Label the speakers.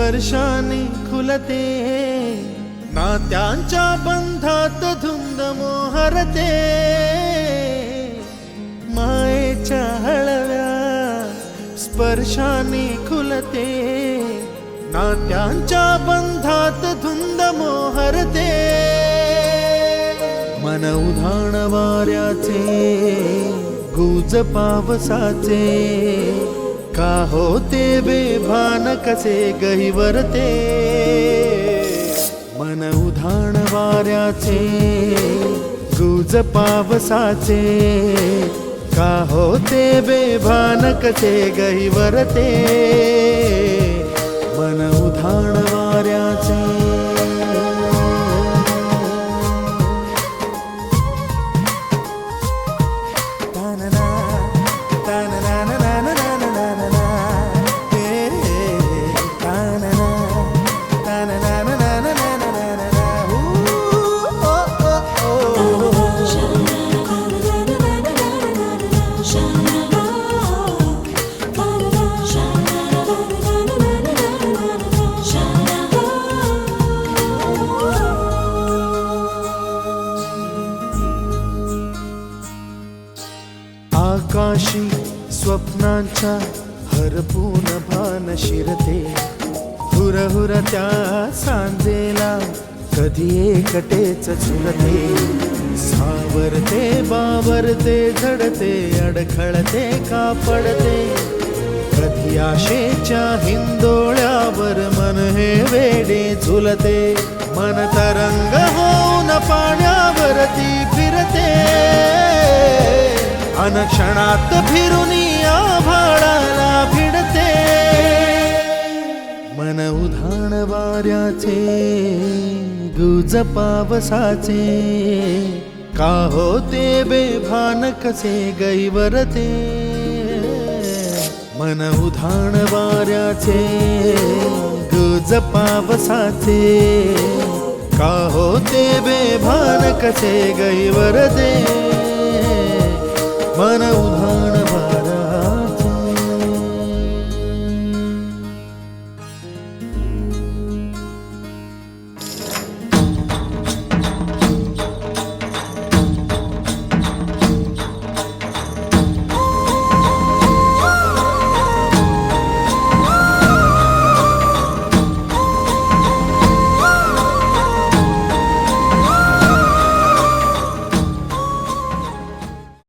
Speaker 1: स्पर्शाने खुलते, नात्यांच्या बंधात धुंद मोहरते, मायेच्या हळव्या स्पर्शाने खुलते, नात्यांच्या बंधात धुंद मोहरते, मन उधाण वाऱ्याचे गुज पावसाचे, का होते बेभान कसे गहिवरते, मन उधाण वाऱ्याचे गुज पावसाचे, का होते बेभान कसे गहिवरते, मन उधाण वाऱ्याचे. आकाशी स्वप्नांच्या हरपून भान शिरते, हुरहुर त्या सांजेला कधी एकटेच झुलते, सावरते बावरते झडते, अडखळते का पडते, कधी आशेच्या हिंदोळ्यावर मन हे वेडे झुलते, मन तरंग होऊन पाण्यावरती फिरते, अनक्षणात फिरुनी आभाळाला भिडते, मन उधाण वाऱ्याचे गुज पावसाचे, का होते बेभान कसे गहिवरते, मन उधाण वाऱ्याचे गुज पावसाचे, का होते बेभान कसे गहिवरते, मन उधाण